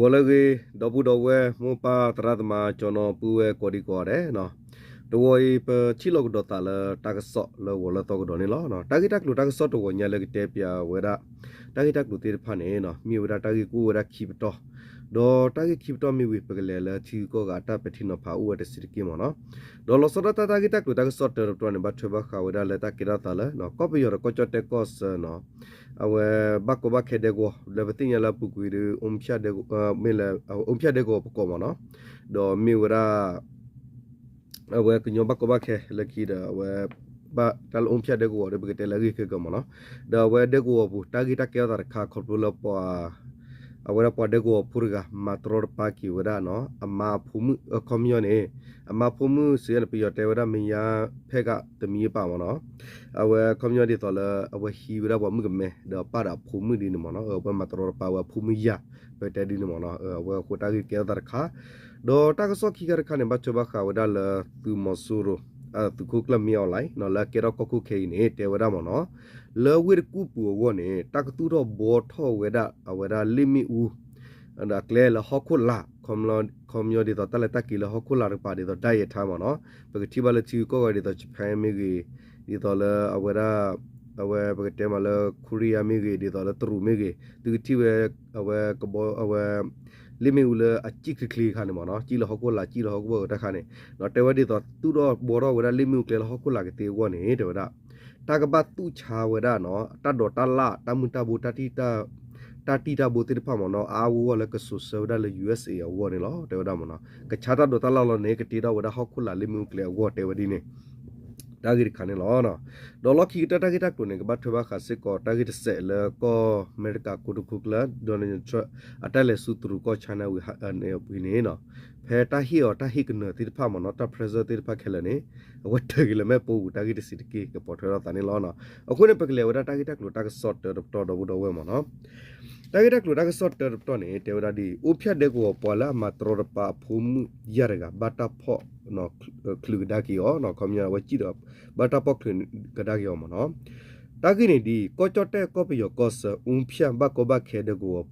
Golagi double dowe mopa tradma jono pue kodi kore no doi pe chilo dota le takso le wola to doni lo no tagi tak lu takso to wonya le te pia wera tagi tak lu te phane no mi wera tagi ku wera khip to do tagi khip to mi wi pe le le thi ko ga ta pe thi no pha u de sir ki mo no do lo so ta tagi tak lu takso to ne ba thba kha wera le ta kira ta le no ko pe yor ko cho te ko no awe bako bakhe de go le batinya la pukui de ompya de me la ompya de go ko mo no do mi wera awe kunyo bako bakhe le ki da awe ba tal ompya de go de bete la ri ke ko mo no do we de go bu tagi ta ke dar kha khol lo pa awe pa de go purga matror pa ki wera no ama phumu komyo ne ama phumu se le pi yo te wera mi ya phe ka temi pa mo no awe komyo di to le awe hi wera bo mu ke me do pa da phumu di ni mo no awe matror pa wa phumu ya pe te di ni mo no awe ko ta ki ke dar kha do ta so ki gar kha ne ba cho ba kha wera le tu mo suru tu ku kla mi online no la ke ro ko ku ke ni te wera mo no le wir ku pu wo ne ta ku tu ro bo tho wera awera limi u anda kle la hokula komyo di to ta le ta ki la hokula ri pa di to dai tha mo no pe ti ba le ti ko ga di to japan mi gi di to le awera awe pe te ma le korea mi gi di to le tru mi gi tu ti we awe ko bo awe limi u le a chi kli kha ne mo no chi la hokula chi la hokbo ta kha ne no te wa di to tu ro bo ro wera limi u kle la hokula ke te wo ne de wa ta ka ba tu cha wera no ta do ta la ta mu ta bu ta ti ta bu ti pha mo no a wo le ka so so da le usa ya wo ne lo te wa mo no ka cha ta do ta la lo ne ka ti da wera hokula limi u kle wo te wa di ne tagir khane lo no do lo ki ta tagir ta ko ne ba thwa kha se ko tagir se le ko america ko du khukla do ne atale sutru ko chana wi ne wi ne no phe ta hi kno ti pha mo no ta pressure ti pha khela ne wa tagile me po tagir sit ki ke po thwa ta ne lo no aku ne pakle wa tagir ta ko ta short to do we mo no tagir ta ko ta short to ne te wa di u phya de ko po la ma tro pa phum ya ga ba ta pho no klu da ki yo no khom ya wa chi do ba ta pok ga da ki yo mo no ta ki ni di ko cho te ko pi yo ko sa phya ba ko ba khe de ko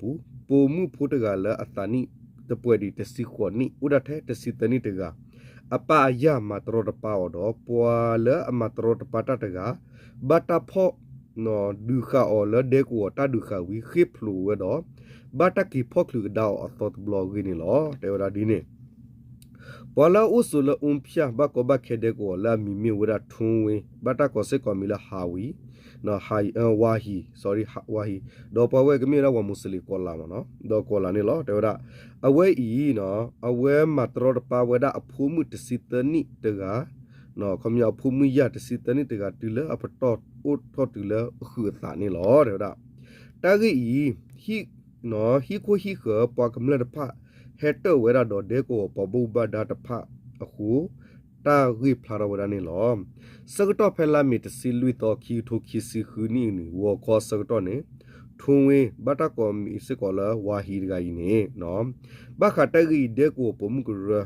pu mu phu ta ga la atani te pwe di te si ko ni u da the te si ta ni te ga apa ya ma tro da pa o do pwa la ma tro da pa ta ga ba ta pho no du kha o la de ko ta du kha wi khip lu we do ba ta ki pho klu da o to blog ni lo te wa di ni Pala usula phya ba ko ba khede ko la mi wera thun we ba ta ko se ko mi la hawi no hai wahi sorry wahi do pa we ke mi la wa musli ko la mo no do ko la ni lo te ra awe I no awe matro pa we da aphu mu tisitani te ga no khom ya aphu mu ya tisitani te ga ti la apato o tho ti la khu ta ni lo te ra ta gi hi no hi ko hi ko pa kam la pa heto wera do de ko pabu ba da ta pha aku ta ri phara wera ni lo sagto phela mi t si lui to khi tho khi si khu ni wo kho sagto ne thun we ba ta ko mi se ko la wa hi ga yi ne no ba kha ta ri de ko pom ku ra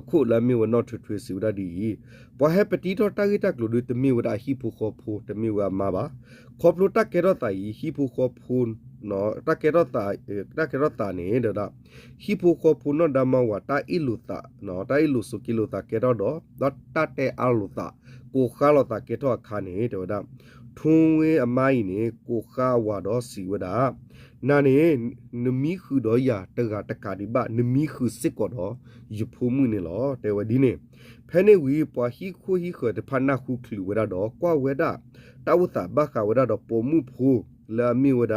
အခုလာမီဝနော်ထွေစီဝဒဒီပွားဟပတီတော့တာဂီတက်လူဒတမီဝဒဟီဖူခေါဖူတမီဝမာဘာခေါပလူတက်ကေရတိုင်ဟီဖူခေါဖူနော်တက်ကေရတာနေဒဒဟီဖူခေါဖူနော်ဒမဝတာအီလူတာနော်တာအီလူစုကီလူတာကေတော့ဒတတဲအလူတာကိုခါလတာကေတော့ခါနေဒဒထုံဝေအမိုင်းနေကိုခါဝါတော့စီဝဒနာနေနမီခုတော့ရတကတကဒီဘနမီခုစစ်ကောတော့ယဖုံမှုနေလောတဲဝဒီနေဖဲနေဝီပွားဟီခုဟီခတဲ့ဖနာခုခလူဝရတော့ကွာဝဒတာဝတာဘခဝရတော့ပုံမှုဖိုးလာမီဝဒ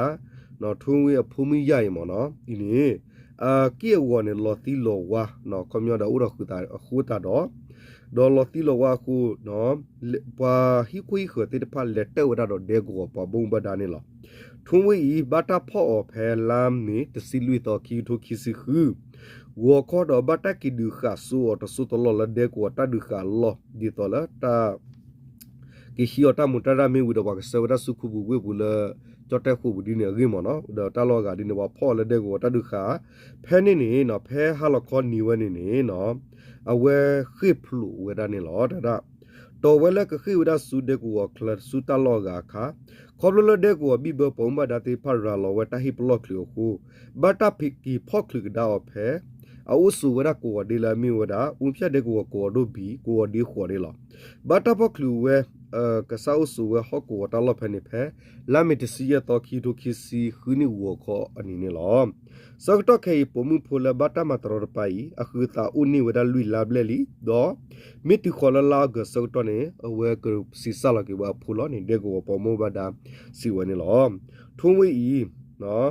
နော်ထုံဝေအဖုံမီရရမနော်ဒီနေကီဝနေလော်တီလောဝါနော်ကွန်မြူတာဥရခုတာအခုတာတော့ဒေါ်လော်တီလောဝါခုနော်ပွားဟီခုဟီခတဲ့ဖလက်တဲဝရတော့ဒေကိုပဘုံဘဒါနေလောထုံဝေဘာတာဖော့ဖဲလမ်နီတစီလူတော်ခီထိုခီစီခူဝါခေါ်တော့ဘာတာကီဒူခါဆူအတဆူတလောလဒေကိုတာဒူခါလောဒီတော်လာတာကီဟီအတာမူတာရမီဝဒဘာကဆဝဒဆုခုဘူဝေဘူးလာจอดแต่คู่บุดีเนี่ยริมอเนาะเดตาลอกาดิเนี่ยว่าพ่อและเด็กว่าตาดุขาแพ้นี่นี่เนาะแพ้ฮาลคอนนิวนี่นี่เนาะเอาเวคลิปลูเวดานี่หรอดา တော်ဝဲလကခိဝဒဆူဒေကိုကလဆူတလောကခါခေါပလလဒေကိုဘီဘပုံမဒတိဖရလောဝတဟိပလော့ကလျိုခုဘတာဖိကီဖော့ကလကဒါအဖဲအဝဆူဝဒကိုဒီလာမီဝဒဥဖြတ်ဒေကိုကိုဒိုဘီကိုဒီခေါ်ရလောဘတာဖော့ကလဝဲကဆာအဆူဝဟောကိုတလောဖနေဖဲလာမီတစီယတော်ခီတိုခီစီခူနီဝခေါ်အနီနေလောစကတော့ခေပမှုဖိုလဘတာမတရပိုင်အခုတာဦးနီဝဒလူလာဘလလီဒေါ်မီတီခေါ်လာကစကတော့နေအဝဲကရုစီဆလာကေဝဖူလောနေဒေကိုပမောဘဒါစီဝနေလောထုံးဝေးဤနော်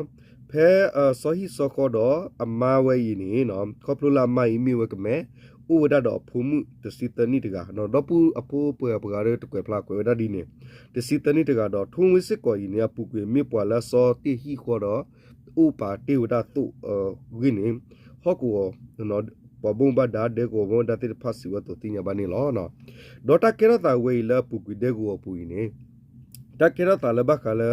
ဖဲစောဟီစောခေါ်တော့အမဝဲဤနေနော်ခေါပလူလာမိုင်မီဝကမဲဥဝဒတော့ဖုံမှုတစီတနီတကနော်တော့ပူအဖိုးပွဲပကားရတကွယ်ဖလာကွယ်ဒါဒီနေတစီတနီတကတော့ထုံးဝေးစစ်ကော်ဤနေပူကွေမြေပွာလာစောတိဟီခေါ်တော့ဥပါတေဝဒတုဝိနေဟောကူနော်ပဘုံဘဒါဒေကိုဘုံဒတိဖတ်စီဝတ်တင်ညာဘနီလောနော်ဒေါ်တာကေရတာဝေလာပူကွေဒေကိုပူနေတကေရတာလဘခလာ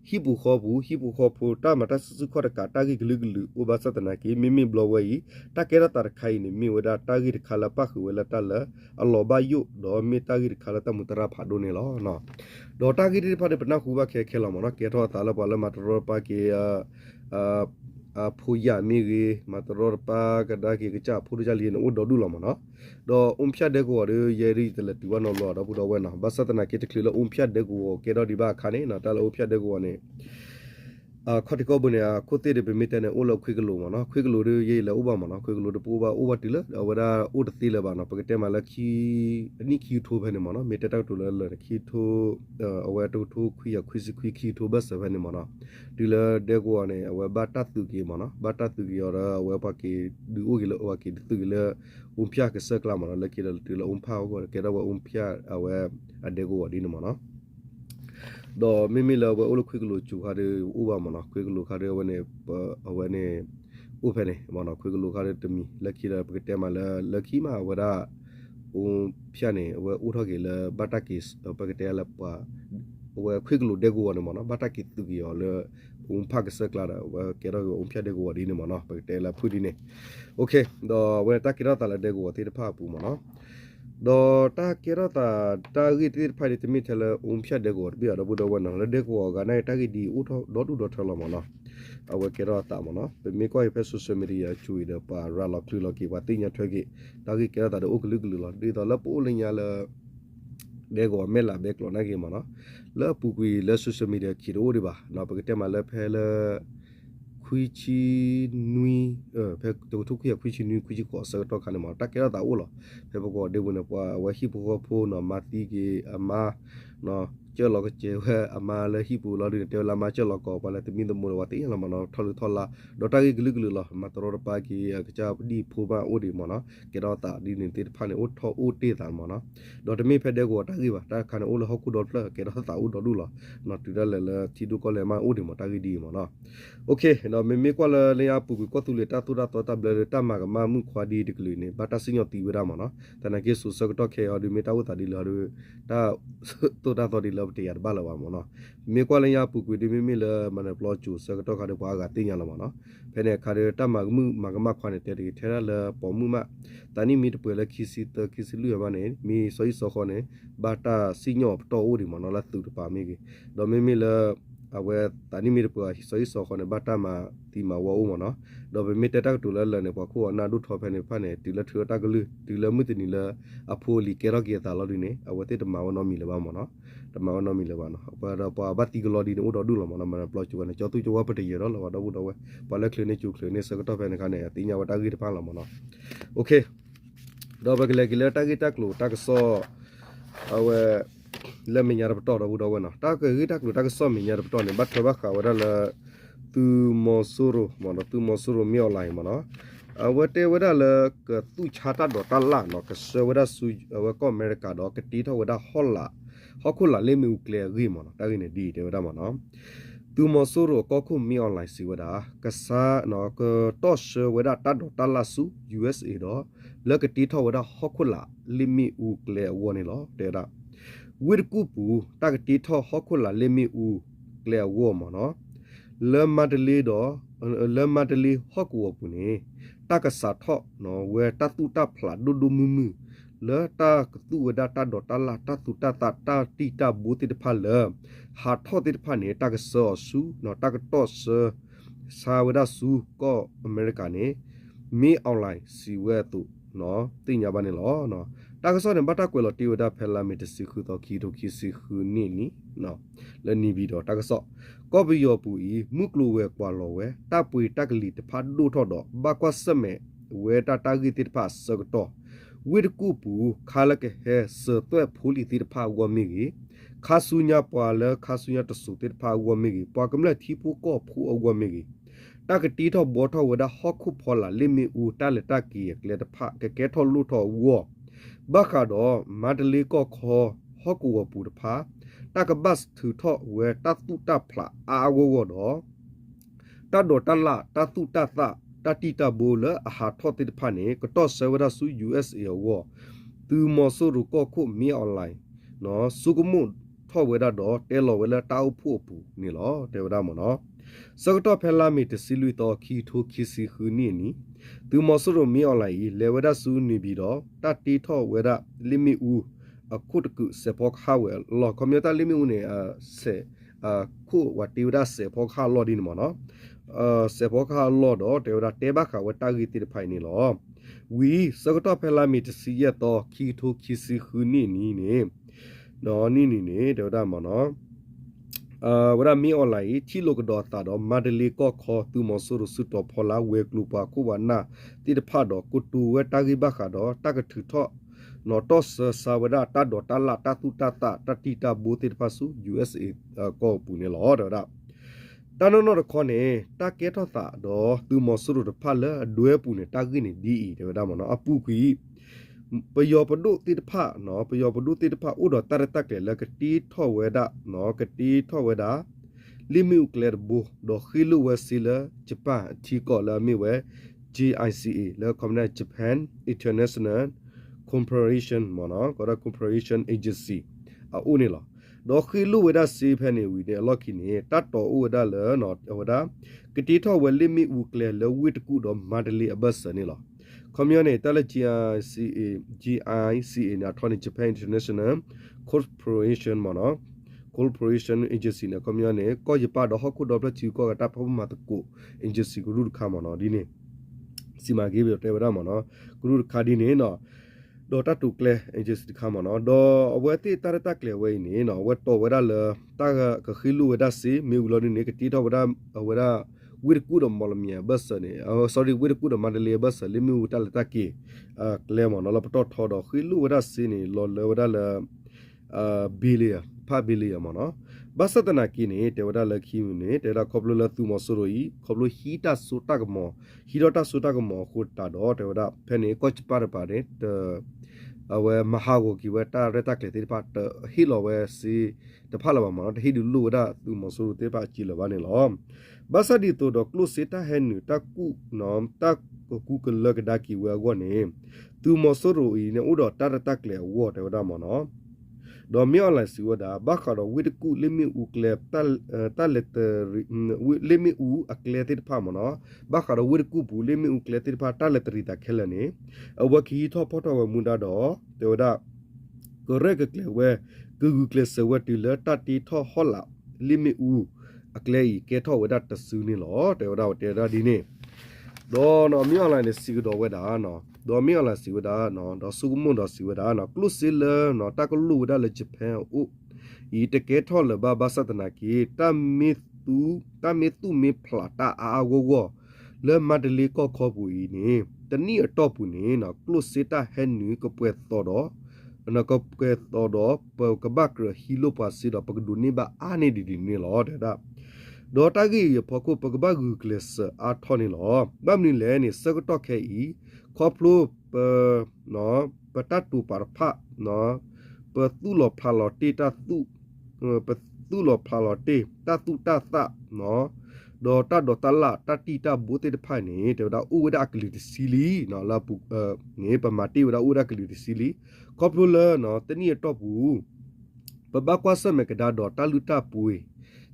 ဟိဘူခေါ်ဘူးဟိဘူခေါ်ဖို့တာမတဆူခေါ်တကတာဂီဂလူဂလူဥပစတနာကီမိမိဘလဝေးတကေရတာခိုင်နေမိဝဒတာဂီခလာပခဝလတလအလောဘယုဒေါ်မီတာဂီခလာတမတရာဖာဒိုနေလောနော်ဒေါ်တာဂီဖာဒပနာခုဘခဲခဲလောမနော်ကေထောတာလပလမတရောပါကေဖူရမီရီမတရောပါကဒါကေကချဖူရကြလီနိုဒေါ်ဒူလောမနော်ဒေါ်ဖြတ်တဲ့ကိုရရီတလက်တူဝနော်လောတော့ဘူးတော့ဝဲနော်ဘတ်စတနာကေတကလီလောဖြတ်တဲ့ကိုကေတော့ဒီဘာခါနေနော်တလောဖြတ်တဲ့ကိုနေခတ်ကောဘနေကိုတေဘမီတနေအိုလောခွေကလိုမနော်ခွေကလိုရေးလောဥပမနော်ခွေကလိုတပူပါဥပတီလဝဒါဥတတိလပါနော်ပကတဲမလခီအနိခီထိုးဖဲနေမနော်မေတတောက်တူလခီထိုးအဝဲတူထိုးခွေခွေစခွေခီထိုးဘတ်စဖဲနေမနော်ဒီလဒေကိုနေအဝဲဘတ်တတူကီမနော်ဘတ်တတူကီရအဝဲပါကီဒီအိုကီလောဝကီတူကီလဖြတ်ကစကလာမနော်လကီလတူလဖာကိုကေတော့ဖြတ်အဝဲအဒေကိုဒီနမနော်တော့မိမိလောဘအိုလခွေကလိုချူခါတဲ့ဥပမာနော်ခွေကလိုခါတဲ့ဝနေအဝနေဥဖနေမနော်ခွေကလိုခါတဲ့တမီလက်ခီရပကတဲမလာလက်ခီမှာဝရဖြတ်နေဝဥထောက်ကေလဘတ်တကီပကတဲလပါဝခွေကလိုဒေကိုဝနမနော်ဘတ်တကီတူကီရောလဖာကစကလာဝကေရောဖြတ်ဒေကိုဒီနေမနော်ပကတဲလဖူဒီနေโอเคတော့ဝတကီရတာလဒေကိုတေတဖာပူမနော်ဒေါ်တာကေရတာတာဂီတီဖိုင်တမီထလဖြတ်တဲ့ကိုပြရတော့ဘူးတော့ဝနော်လက်တဲ့ကိုကနိုင်တာဂီဒီဥထောဒေါ်တူဒေါ်ထလမနော်အဝကေရတာမနော်ပေမီကိုဖက်ဆိုရှယ်မီဒီယာချူရပါရာလော့ကလီလော်ကီပါတင်ညာထွဲကီတာဂီကေရတာတော့ဥကလူကလူလော်ဒီတော့လပိုးလညာလဒေကိုမဲလာဘက်ကလော်နိုင်ကီမနော်လပူကွီလက်ဆိုရှယ်မီဒီယာကီရိုဒီပါနော်ပကတဲ့မှာလက်ဖဲလခွီချီနွီဖဲတူထုခွီခွီချီနွီခွီချီကောဆတော့ခါနေမှာတကယ်တော့အိုလောဖဲဘကောဒေဘနပွားဝဟိဘောဖိုနော်မာတီကီအမာနော်ကျော်လောကကျေဝအမာလဟိပူလောဒီတေလာမကျော်လောကောပါလက်တမင်းတမိုးဝတိလမနော်ထလူထလာဒေါ်တာဂီဂလူဂလူလောမတရောပါကီကကြဒီဖိုဘာအိုဒီမနော်ကေတော့တာဒီနေတေဖာနေအိုထောအိုတေတာမနော်ဒေါ်တမီဖဲတဲ့ကိုတာဂီပါတာခါနေအိုလဟကူဒေါ်ဖလကေတော့တာအိုဒေါ်ဒူလောနော်တူရလဲလတီဒူကောလဲမအိုဒီမတာဂီဒီမနော်โอเคနော်မေမေကွာလေယာပူကိုတူလေတာတူတာတော့တာဘလတာမကမမှုခွာဒီဒီကလူနေဘာတာစညောတီဝရမနော်တနကေဆူစကတော့ခေအော်ဒီမေတာဝတာဒီလောတာတူတာတော့ဒီလောတရဘာလဝမနော်မေကွာလေယာပူကိုဒီမေမေလမနပလောချူစကတော့ခါတော့ဘာကတင်ရလမနော်ဖဲနေခါရတာမကမှုမကမခွာနေတဲ့တီထဲရလပေါ်မှုမတနိမီတပွဲလခီစီတခီစီလူရမနေမီဆိုစောခေါနေဘာတာစညောတော့ဦးဒီမနော်လာသူတပါမီကီဒေါ်မေမေလအဝဲတနိမီတပွဲဆိုစောခေါနေဘာတာမဒီမဝအုံမနော်ဒေါ်မေမေတက်တူလလနေပေါ်ခုအနာဒုထောဖဲနေဖာနေဒီလထရတာကလူဒီလမှုတင်နီလအဖိုလီကေရော့ကေတာလောဒီနေအဝဲတဲ့တမဝနော်မီလပါမနော်တမဝနော်မီလပါနော်ပါတော့ပါဘတ်တီကလောဒီနေဦးတော်ဒူလောမနော်မပလော့ချူကနေကြောသူကြောပတရရောလောတော့ဘူးတော့ဝဲပါလက်ခလင်းနေချူခလင်းနေစကတော့ဖဲနေခါနေတင်ညာဝတာဂီတဖာလောမနော်โอเคတော့ဘကလေကလေတာဂီတက်လို့တက်ဆောအဝဲလက်မညာတော့တော့ဘူးတော့ဝဲနော်တာဂီတက်လို့တက်ဆောမညာတော့နေဘတ်ထဘခါဝရလာသူမောဆူရိုမနော်သူမောဆူရိုမြော်လိုက်မနော်အဝတဲဝရလကသူချာတာတော့တလာနော်ကဆဝရဆူဝကောအမေရိကတော့ကတီထဝဒဟောလာဟောခုလာလေမီကလေဂီမနော်တာဂီနေဒီတေဝဒမနော်သူမောဆူရိုကောခုမြော်လိုက်စီဝဒကဆာနော်ကတော့ဆဝဒတာတော့တလာဆူ USA တော့လကတီထဝဒဟောခုလာလေမီဦးကလေဝနေလောတေတာဝိရကူပူတာကတီထဟောခုလာလေမီဦးကလေဝမနော်လမတလီတော့လမတလီဟော့ကူပူနေတကဆာထော့နော်ဝဲတတူတဖလာဒူဒူမူမူ le ta tu da ta do ta la ta tu ta ta ta ti ta bu ti pha le ha tho ti pha ne ta ka so su no ta ka to so sa wa da su ko America ne me online si we tu no ti nya ba ne lo no ta ka so ne ba ta kwe lo ti wa da phe la me ti si khu to ki to ki si khu ni no le ni bi do ta ka so ko bi yo pu yi mu klo we kwa lo we ta pui ta ka li ti pha do tho do ba kwa sa me we ta ta gi ti pha so ko to we de ku pu kha la ke he so twe phu li ti pha wo mi gi kha su nya pwa le kha su nya to su ti pha wo mi gi pwa kam le thi pu ko phu o wo mi gi ta ka ti tho bo tho we da ho khu pho la li mi u ta le ta ki ke le ta pha ke tho lu tho wo ba kha do ma de li ko kho ho ku wo pu ta pha ta ka bus thu tho we ta tu ta phla a wo wo do ta do ta la ta tu ta ta ta ti ta bo le a ha tho ti pha ne ko to se wa da su USA wo tu mo so ru ko khu mi online no su ku mu tho we da do te lo we la ta u phu pu ni lo te wa da mo no so ko to phe la mi te si lui to ki tho ki si khu ni tu mo so ru mi online le wa da su ni bi do ta ti tho we da limi u အခုတကူစေဖို့ခါဝဲလောကွန်ပျူတာလိမီဦးနေစေခုဝတီဝဒစေဖို့ခါလောဒီနမနော်စေဖို့ခါလောတော့တေဝဒတေဘခါဝတာဂီတိဖိုင်နေလောဝီစကတော့ဖဲလာမီတစီရတော့ခီထိုခီစီခုနီနီနေနော်နီနီနေတေဝဒမနော်ဝရမီအွန်လိုင်းချီလိုကတော့တာတော့မဒလီကောခေါ်သူမဆူရစုတော့ဖော်လာဝဲကလူပါခုဝနာတိတဖတ်တော့ကုတူဝဲတာဂီဘခါတော့တကထူထော့no tos sawada ta do ta la ta tu ta ta ta ti ta bo te pasu USA ko pu ne lo da ta no no ko ne ta ke tho sa do tu mo su ru pha la dwe pu ne ta gi ne di de da mo no apu ki pe yo pa du ti pha no pe yo pa du ti pha u do ta ta ke la ke ti tho we da no ke ti tho we da limu clear bo do khilu we sila japan ti ko la mi we GICA la commune Japan International Comparison မနော်ကရ Comparison Agency အူနေလားတော့ခီလူဝဒစီဖဲနေဝီတဲ့လော်ကီနေတတ်တော်ဥဝဒလဲနော်ဝဒကတိထောဝလီမီဥကလေလဝိတကူတော့မန္တလေးအဘတ်စနေလား Community တလ GICA နာထော်နေ Japan International Corporation မနော် Corporation Agency နဲ့ Community ကိုရပါတော့ခုတော့ပြချီကိုကတဖမမတကူ Agency ကိုလူခါမနော်ဒီနေစီမာကြီးပြတဲ့ဝဒမနော်ဂရုခါဒီနေနော်ဒေါ်တာတူကလေအင်ဂျစ်ခါမနော်ဒေါ်အဝဲတိတာရတာကလေဝဲနေနော်ဝဲတော့ဝဲဒါလတာကခီလူဝဲဒါစီမီဝလောနေကတိတော့ဝဲဒါဝဲဒါဝိရကူဒမလမီယာဘတ်စနေsorry ဝိရကူဒမန္တလေးဘတ်စလီမီဝတာလတာကီကလေမနော်လပတော့ထော်တော့ခီလူဝဲဒါစီနေလောလဝဲဒါလဘီလီယာဖာဘီလီယာမနော်ဘတ်စတနာကီနေတေဝဒါလခီမနေတေရာခေါပလလသူမဆိုရိုဤခေါပလဟီတာဆိုတာကမောဟီရတာဆိုတာကမောခုတာတော့တေဝဒါဖဲနေကော့ချပါရပါတယ်အဝဲမဟာကိုကီဝဲတာရတာကလေတေပါဟီလောဝဲစီတဖလာပါမနော်တဟီဒူလူဝဒါသူမဆိုရိုတေပါကြည့်လပါနေလောဘတ်စဒီတိုတော့ကလုစီတာဟဲနူတကူနော်တကူကလကဒါကီဝဲကောနေသူမဆိုရိုဤနေဥတော့တာရတာကလေဝေါ်တေဝဒါမနော်ဒေါ်မြော်လိုက်စီဝဒါဘခါတော့ဝိတကူလီမီဥကလေတလက်တလီမီဥအကလေတိဖာမနော်ဘခါတော့ဝိတကူဘူးလီမီဥကလေတိဖာတလက်တရီတာခဲလနေအဝခီထောဖောတော်ဝမွန်တာတော့တေဝဒါကိုရက်ကလေဝဲဂူကလေဆဝတီလတတီထောဟောလာလီမီဥအကလေကေထောဝဒါတဆူနေလောတေဝဒါတေဒါဒီနေဒေါ်နော်မြော်လိုက်နေစီတော့ဝဲတာနော်ဒေါ်မီအလာစီဝဒါနော်ဒေါ်စုမွန်ဒေါ်စီဝဒါနော်ကလုစီလနော်တကလူဝဒါလေဂျပန်ဥဤတကဲထောလဘဘာစတနာကီတမီတူမီဖလာတာအာဝဝလေမဒလီကောခေါပူဤနေတနီအတော့ပူနေနော်ကလုစီတာဟန်နူကပွဲတော်တော့နော်ကပွဲတော်တော့ပကဘကဟီလိုပါစီတော့ပကဒူနေဘာအာနေဒီနေလောတဲ့ဒါဒေါ်တာဂီရဖကုပကဘဂူကလစ်အာထော်နေလောဘမ်နီလဲနေစကတော့ခဲဤခေါပလိုပနော်ပတတူပါဖာနော်ပတူလောဖာလောတီတတူပတူလောဖာလောတီတတူတသနော်ဒေါ်တာဒေါ်တလာတတီတဘူတေတဖိုင်နေဒေါ်တာဥဝဒကလီတစီလီနော်လာပုနေပမာတီဝဒဥဒကလီတစီလီခေါပလိုလနော်တနီတော့ဘူးပဘကွာစမကဒါဒေါ်တာလူတာပွေ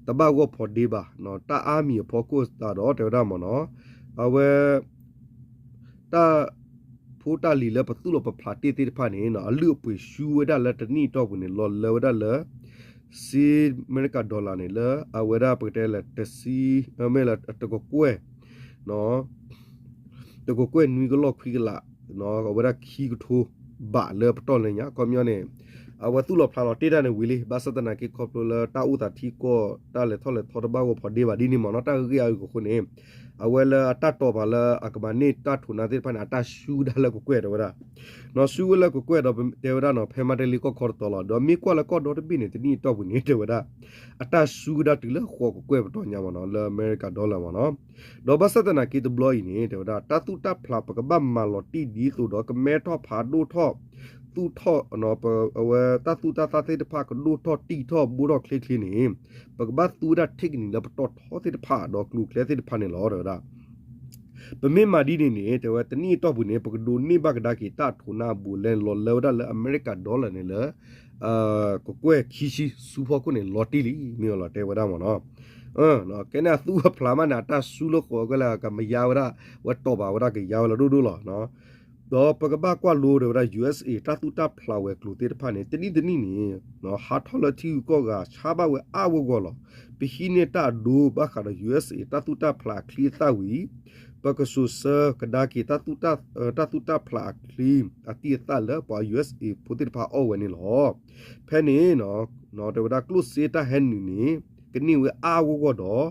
တဘကောဖော်ဒီပါနော်တာအာမီဖော်ကိုစတာတော့ဒေါ်ဒါမနော်အဝဲတာဖ ဖိုးတာလီလဲပတူလောပဖလာတေတေဖာနေနော်အလူပွေရှူဝဒါလက်တနီတော့ဘူးနေလော်လော်ဒါလဲစီအမေရိကဒေါ်လာနေလဲအဝဒါပတဲလက်တစီအမေလာတကကွဲနော်တကကွဲနွီကလော့ခီကလာနော်အဝဒါခီကထိုးဘာလဲပတော်လညာကွန်မြူနေအဝတူလောဖလာလောတေတာနေဝီလီဘာစတနာကိကောပလတာဥတာတီကိုတာလေထောလေထောတဘာကိုဖဒီဘာဒီနီမနော်တာကြီးအကိုခုနေအဝဲလာအတတော်ပါလာအကမနေတထုနာတဲ့ဖန်အတရှူဒါလကိုကွဲတော့လားနော်ရှူလကိုကွဲတော့တေဝရနော်ဖေမတယ်လီကိုခေါ်တော်လာတော့မိကွာလကောတော့ဘိနေတနီတော့ဘူးနေတေဝရအတရှူဒါတီလခေါ်ကိုကွဲတော့ညာမနော်လာအမေရိကဒေါ်လာမနော်တော့ဘာစတနာကိတဘလိုင်းနေတေဝရတတူတဖလာပကဘမလော်တီဒီဆိုတော့ကမဲတော့ဖာဒိုတော့တူထော့နော်ပဝဲတတူတတေတဖာကဒိုထော့တီထော့ဘူတော့คลิกနေပကဘတူဒါထိကနီလပတော့ထော့တေတဖာတော့ကလူကလေတေတဖာနေလောတော့ပမေမာဒီနေတေဝတနီတော့ဘူးနေပကဒိုနီဘကဒါကီတာထုနာဘူးလဲလော်လော်ဒါလဲအမေရိကဒေါ်လာနေလဲကိုကွဲခီရှိစူဖော်ကိုနေလော်တီလီမြေလော်တေဝဒါမနော်နော်ကဲနာသူဖလာမနာတာဆူလို့ခေါ်ကလာကမယာဝရဝတ်တော့ပါဝရကယာဝလဒိုဒိုလောနော်တော့ပကပကွာလိုရ USA တတူတာဖလာဝဲကလူတေတဖာနေတနီတနီနေနော်ဟာထော်လတီကိုကချာဘဝဲအဝကောလောပဟိနေတာဒိုဘခါ USA တတူတာဖလာခလီတာဝီပကဆူဆာကဒါကီတတူတာဖလာခလီအတီတာလပေါ် USA ပူတေတဖာအော်ဝဲနေလောဖဲနေနော်တေဝဒါကလုစေတာဟန်နီကနီဝဲအဝကောတော့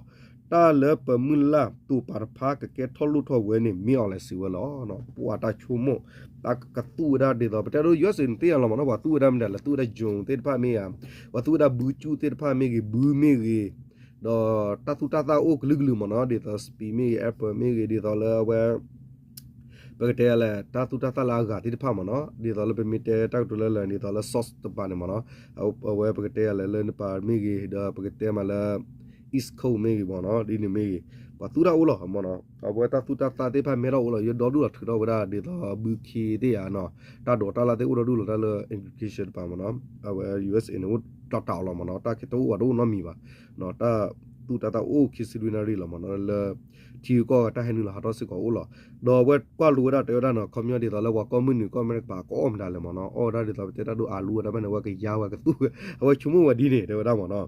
တာလပမူလာတူပါဖာကကဲထော်လူထော်ဝဲနေမြော်လဲစီဝလောနော်ပွာတာချုံမတာကတူဒါဒေတော့แต่တို့ US တေရလောမနော်ဘာတူဒါမတယ်တူဒါဂျုံတေတဖာမေယဝတူဒါဘူချူတေတဖာမေကြီးဘူမေကြီးတော့တတူတာတာအိုကလူကလူမနော်ဒေတော့စပီမေအပမေကြီးဒေတော့လဲဝဲပကတဲလဲတတူတာတာလာကတေတဖာမနော်ဒေတော့လဲပမီတဲတောက်တူလဲလဲဒေတော့လဲ sauce တပါနေမနော်ဝဲပကတဲလဲလဲနပါမေကြီးတော့ပကတဲမလဲis cold မေကြီးပေါ့နော်ဒီနေမေကြီးဘာတူတာဦးလောမနော်အဘွားတာတူတာတာတေဖာမေရောဦးလောရဒေါ်ဒူလာထတော့ဝဒါဒေတော့ဘူခီတေရနော်တာဒေါ်တာလာတေဦးလောဒူလာလဲ education ပါမနော်အဘွား USA နော်တောက်လောမနော်တာခေတော့ဝဒိုနော်မီပါနော်တာတူတာအိုခီစီလူနာရီလောမနော်လဲတီကောတာဟဲနူလာဟာတော့စစ်ကောဦးလောတော့ဝဲကွာလူရတေရနော် community တော့လဲဝါ community ကောမရပါကောအမဒါလဲမနော်အော်ဒါဒေတော့တေတာတို့အာလူဒါမနော်ဝကယာဝကတူအဝဲချုံမဝဒီနေတေရမနော်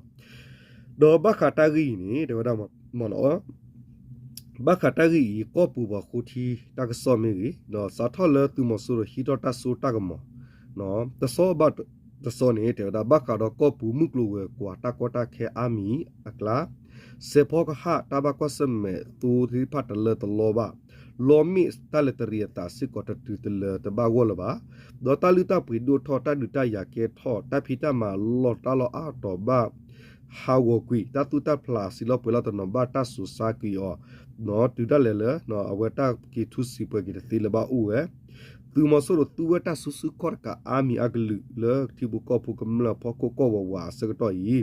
တော့ဘခတာဂီနေတေရမနော်ဘခတာဂီကောပူဘခုတီတကဆောမီနော်စာထောလတူမဆူဟီတော့တဆူတကမောနော်တဆောဘတ်တဆောနေတဲ့ဒါဘခါတော့ကောပူမှုကလိုဝဲကွာတကောတာခဲအာမီအကလာစေဖောကဟာတဘကောစမဲတူဒီဖတ်လတလောဘာလောမီစတလတရီတာစစ်ကောတတူတလတဘာဝလဘာဒေါ်တလူတာပီဒိုထောတာဒူတာယာကေထောတဖီတာမာလောတာလောအာတော့ဘာဟာဝကွီတတူတာဖလာစီလောပလာတနဘာတဆူစာကီယောနော်တူတာလေနော်အဝတာကီထုစီပကီတီလဘာဦးဝဲသူမဆိုတော့သူဝတာဆူဆူခေါ်ကအာမီအကလူလေတီဘူကောဖုကမလဖောကိုကောဝဝါစကတော့ဤ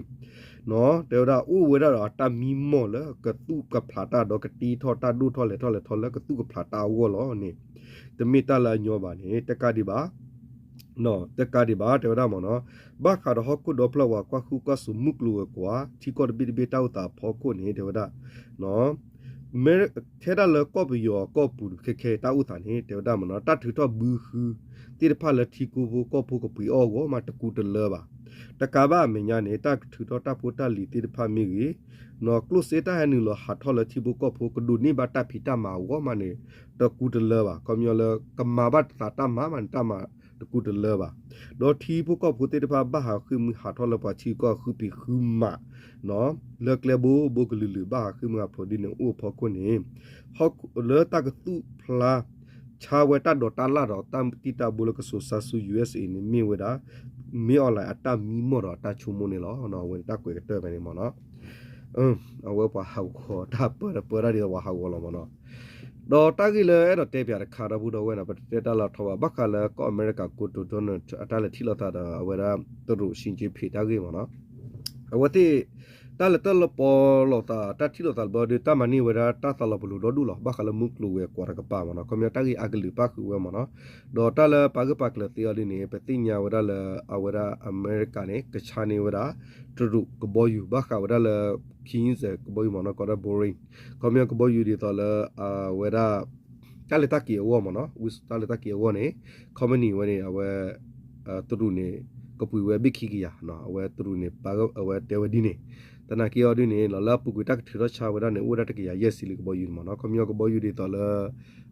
နော်တေရာဦးဝဲတာတာမီမောလကတူကဖလာတာတော့ကတီထောတာဒူထောလေထောလေထောလေကတူကဖလာတာဝောလောနေတမီတလာညောပါနေတကဒီပါနော်တကဒီပါတေရာမနော်ဘာခါတော့ခုဒပလဝကွာခုကဆုမုကလူကွာတီကောဘီဘီတောက်တာဖောကိုနေတေရာနော်မဲထဲတာလကောပီယောကောပူခေတာဥထာနေတေဒါမနော်တထူတော့ဘူးခူတိရဖလတီကိုဘကောပူကပီအောဝမတကူတလပါတကဘာမညာနေတထူတော့တပူတလီတိရဖမီကြီးနော်ကလုစေတာဟနူလဟာထောလတီဘကောပူကဒူနိဘတာဖီတာမာဝမနေတကူတလပါကွန်ယောလကမာဘတ်တာတမမန်တမတကူတလပါဒေါ်တီဘကောပူတိရဖဘာဟာခူမဟာထောလပါချီကောခူပီခူမာနော်လေကလေဘူဘကလူလူဘာခူမဖဒီနအိုဖောကိုနေဟောလေတကတူဖလာချာဝတာဒေါ်တာလာတော့တမ်တီတာဘူလကဆူဆာဆူ USA နေမီဝဒါမီအွန်လိုင်းအတမီမောတော့တာချုံမနေလောနော်ဝင်တက်ကွယ်တဲ့ပဲနေမောနော်အဝဲပါဟောက်ခေါ်တာပရဒီဝါဟောက်လောမောနော်တော့တကီလေအဲ့တော့တဲပြတဲ့ခါရဘူးတော့ဝဲနော်တဲတလာထောဘခါလေကောအမေရိကကိုတိုဒွန်အတလည်းထီလတာအဝဲရာသူတို့ရှင်ကြီးဖေတာကြီးမောနော်အဝတိတလတလပေါ်လောတာတတိလောတာဘဒတမနီဝရတတလဘလူဒဒူလောဘခလမုကလူဝဲကွာရကပါမနော်ကွန်မြူတာကြီးအကလူပါခုဝဲမနော်ဒေါ်တလပါကပါကလတီအလီနေပတိညာဝရလအဝရအမေရိကနေကချာနေဝရတူတူကဘောယူဘခဝရလခင်းစကဘောယူမနော်ကောရဘိုရင်းကွန်မြူကဘောယူဒီတလအဝရ တာလေတကီအဝမနော်ဝစ်တာလေတကီအဝနေကွန်မြူနီဝနေအဝဲတူတူနေကပူဝဲဘိခိကီယာနော်အဝဲတူတူနေပါအဝဲတေဝဒီနေတနာကီယောဒီနေလလပုကွတက်ထရချာဝဒနေဝဒတကီယာယက်စီလကဘောယူမနော်ကွန်မြူကဘောယူဒီတော်လ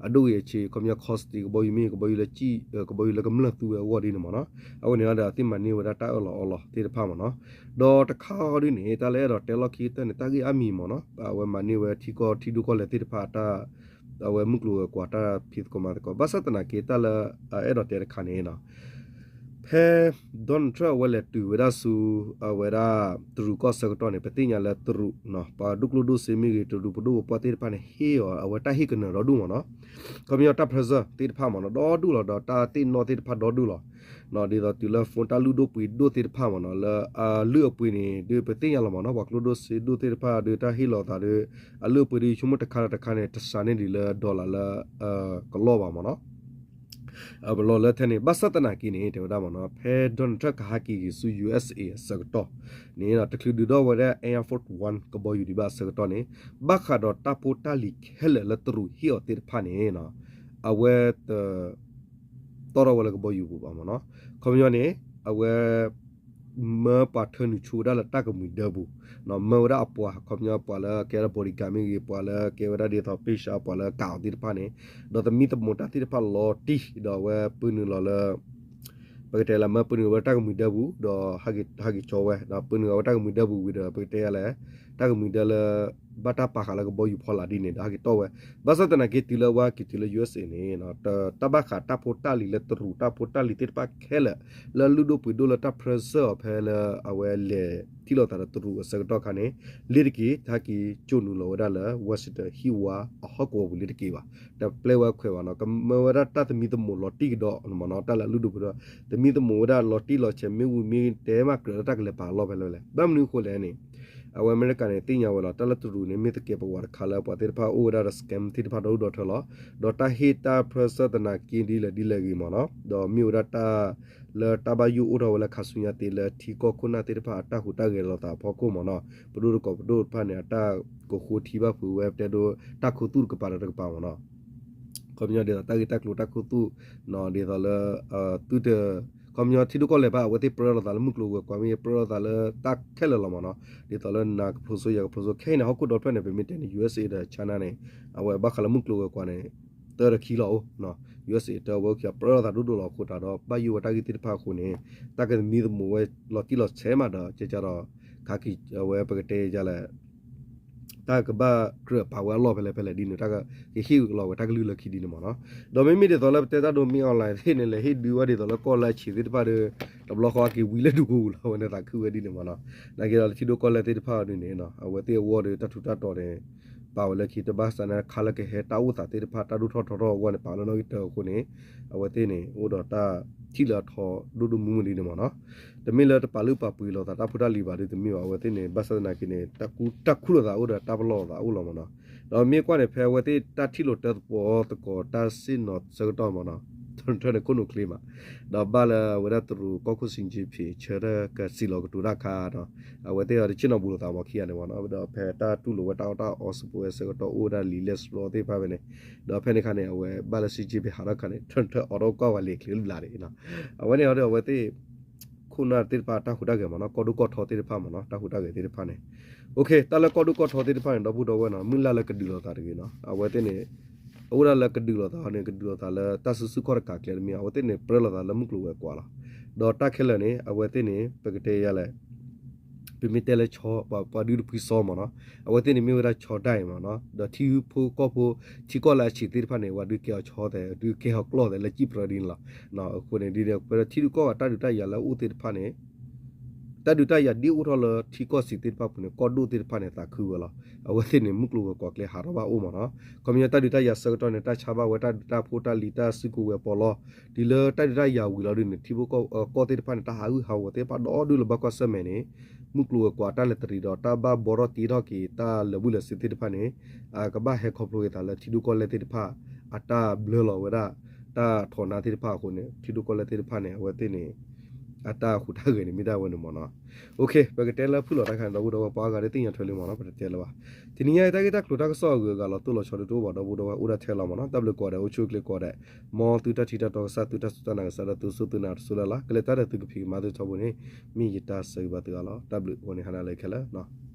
အဒိုရဲ့ချီကွန်မြူခေါစတီကဘောယူမီကဘောယူလချီကဘောယူလကမလတူဝဒီနေမနော်အဝနေရတာတိမနီဝဒတာအော်လောတေတဖာမနော်ဒေါ်တခါဒီနေတာလဲတော့တဲလော်ကီတနေတာကီအမီမနော်အဝဲမနီဝဲထီကောထီဒူကောလေတေတဖာတာအဝဲမုကလူကွာတာဖြစ်ကမတ်ကောဘာစတနာကေတလာအဲ့တော့တဲခါနေနော်ဖဲဒွန်ထရဝဲလက်တူဝဒါဆူအဝဲရာသူရကောစကတော့နေပတိညာလက်သူရနော်ပါဒုကလူဒုစေမီရီတူပဒုပတိပန်ဟေအဝဲတာဟိကနရဒုမနော်ကမီယတာပရဇတေတဖာမနော်ဒေါ်ဒူလောဒေါ်တာတိနော်တေတဖာဒေါ်ဒူလောနော်ဒီတော့တူလဖွန်တာလူဒိုပွေဒိုတေတဖာမနော်လာလူအပွေနေဒီပတိညာလမနော်ဝကလူဒိုစေဒိုတေတဖာဒေတာဟီလောတာဒီအလူပွေဒီချုံမတခါတခါနေတဆာနေဒီလာဒေါ်လာလာကလောပါမနော်ဘလောလက်ထနေဘတ်စတနာကီနေတေဒါမနော်ဖဲဒွန်ထက်ဟာကီဆူ USA စကတော့နေတော့တခလူဒတော့ဝရ Air Force 1ကဘောယူဒီဘစကတော့နေဘခါတော့တပိုတာလီခဲလလတရူဟီအတေဖာနေနော်အဝဲတော်ဝလကဘောယူပါမနော်ကွန်မြူနီအဝဲမပါထနူချူဒါလတကမီဒဘူးနော်မေရာအပွားကွန်မြူပွာလာကဲရဘော်ဒီကမီပွာလာကဲဝရဒီတော့ပိရှာပွာလာကောက်ဒီဖာနေတော့တမီတမတာတိဖာလော်တီတော့ဝဲပူနူလော်လာပကတဲလာမပူနူဝတကမီဒဘူးတော့ဟာဂီချောဝဲတော့ပူနူဝတကမီဒဘူးဝီတော့ပကတဲလဲတကမီဒလဘတာပါခါလာကဘောယူဖော်လာဒီနေတာဟာဂီတော့ဝဲဘာစတနာကီတီလဝါကီတီလ USA နေနော်တဘခါတပိုတာလီလက်တရူတပိုတာလီတိပါခဲလလလူဒိုပူဒိုလတာပရဆာဖဲလအဝဲလေတီလောတာတရူစကတော့ခါနေလီရကီတာကီကျုံနူလောဒါလဝက်စတဟီဝါအဟကောဘူးလီရကီပါတပလေဝခွဲပါနော်ကမဝရတတမီတမိုလော်တီတော့မနော်တလလူဒိုပူတော့တမီတမိုဒါလော်တီလော်ချေမီဝမီတဲမကရတကလေပါလောပဲလောလေဘမ်နူခိုလဲနေအဝအမေရိကန်နဲ့တင်ညာဝလာတလတူရူနေမြစ်ကေပဝါခါလာပတ်တဲ့ဖာအိုဒါစကမ်တိဖာဒေါ်ထလာဒေါ်တာဟီတာပရစတနာကင်းဒီလဒီလဂီမနော်ဒေါ်မြူရတာလတဘယူအိုတော်ဝလာခဆုညာတေလထီကိုခုနာတေဖာတာဟူတာဂေလတာဖောကိုမနော်ဘဒုကောဘဒုဖာနေတာကိုခိုထီဘဖူဝဲတဲ့ဒိုတာခုတူကပါရကပါမနော်ကွန်မြူနီတာဂီတာကလူတာခုတူနော်ဒီတော့လတူတဲ့ကွန်မြူတီဒုကလည်းပါဝတိပရလာတာလမှုကလောကွန်မြူပရလာတာတက်ခဲလလမနော်ဒီတော့လနာပရိုဆိုရပရိုဆိုခဲနေဟောက်ကတော့ဖက်နေပဲမြတဲ့ USA တဲ့ China နဲ့အဝဲဘခလမှုကလောကွာနေတော်ခီလောနော် USA တော့ဝကပရလာတာဒုဒလောခုတာတော့ဘယူဝတာဂီတိဖာခုနေတကမီဒမဝဲလော်တီလော်ချဲမှာတော့ကြကြတော့ခါကီဝဲပကတဲ့ကြလဲတာကဘာကရပါဝါလောပဲလေဒီနေတာကဟီလောဝတာကလူလခီဒီနမနော်ဒေါ်မီမီတဲ့တော့လည်းတဲ့တာဒိုမီအွန်လိုင်းဟင်းလေဟီဒီဝါဒီတော့လည်းကောလာချီဒီပါတဲ့တဘလခွာကီဝီလေဒူကိုလောနေတာခုဝဲဒီနမနော်နာကီတော့ချီဒိုကောလာတဲ့ဖာနေနေနော်အဝဲတဲ့ဝေါ်တွေတထူတတော်တယ်ပါဝလခီတဘာစနာခါလကဟဲတာဝတာတဲ့ဖာတာဒူထော်ထော်ဝါနေပါလောနော်တော့ခုနေအဝဲတဲ့နေဟိုတော့တာချီလာထော်ဒူဒူမူမူဒီနမနော်တမီလာတပါလူပါပူလောတာဖူတာလီပါဒီတမီဝဲတဲ့နေဘဆနာကင်းနေတကူလောတာဟိုတော့တဘလောတာဟိုလောမနော်တော့မြေကွာနေဖဲဝဲတဲ့တထီလိုတက်ပေါ်တကောတာစင်နော်စကတော့မနော်ထွန်းကိုနုကလီမာတော့ဘာလာဝရတရူကောခုစင်ဂျီဖီချရကစီလောကတူရခါတော့ဝဲတဲ့ရချင်နော်ဘူးလို့တာမခီရနေပါနော်တော့ဖဲတာတူလိုဝတာတာအော်စပိုစကတော့အိုဒါလီလက်စလောတဲ့ပါပဲနေတော့ဖဲနေခါနေဝဲဘာလာစီဂျီဖီဟာရခါနေထွန်းအော်တော့ကောဝလေကလီလာတယ်နော်ဝဲနေတော့ဝဲတဲ့ခုနာတိပါတာခုတာကမနော်ကောဒုကောထောတိဖာမနော်တာခုတာကတိဖာနေโอเคတလကောဒုကောထောတိဖာနေတော့ဘူးတော့ဝဲနော်မင်းလာလကဒီလောတာတကယ်နော်ဝဲတဲ့နေအိုရာလကဒူလာတာနေကဒူလာတာလတဆစုခေါ်ကကလေမီအဝတဲ့နေပရလာတာလမှုကလောကွာလာဒေါ်တာခဲလနေအဝတဲ့နေပကတဲ့ရလဲပြမီတဲလေချောပါဒူပီဆောမနော်အဝတဲ့နေမျိုးရာချောတိုင်မနော်ဒေါ်တီဖိုကောဖိုချီကောလာချီတိဖာနေဝဒူကေချောတဲ့ဒူကေဟကလောတဲ့လက်ကြည့်ပရဒင်းလာနော်အခုနေဒီပရချီကောတာဒူတရလာဦးတိဖာနေတဒူတရဒီဦးထော်လထီကောစီတိဖာပနေကောဒူတိဖာနေတာခူလာအဝတဲ့နေမှုကလောကောကလေဟာရပါဦးမနော်ကွန်မြူတာဒူတရစကတော့နေတာချပါဝတာတာဖိုတာလီတာစကူဝဲပေါ်လောဒီလတဒူတရဝီလောဒီနေတီဘကောတိဖာနေတာဟာဟာဝတဲ့ပါတော့ဒူလဘကောဆမဲနေမှုကလောကွာတာလက်တရီတော့တာဘာဘောရတီတော့ကီတာလဘူးလစတိဖာနေကဘာဟဲခေါပလိုတာလက်တီဒူကောလက်တိဖာအတာဘလလောဝတာတာထော်နာတိဖာခုနေတီဒူကောလက်တိဖာနေဝတဲ့နေ အတာခုတာကနေမိတာဝင်မနော်โอเคဘကတဲလာဖူလို့တခါတော့ပါကရတင်ရထွေးလို့မနော်ပတဲလာပါဒီနေ့ရတဲ့ကလူတာကဆော့ကတော့တူလို့ချော်တူပါတော့ဘူးတော့ဦးရထဲလာမနော်တပ်လို့ကောတယ်အချိုကလကောတယ်မောတူတတီတတော့စတူတစတနာဆရတူစုတူနာဆူလာကလေတာတဲ့သူကဖီမာတူချောဘူးနေမိရတာစေဘတ်ကလောတပ်လို့ဝင်ခနာလိုက်ခလာနော်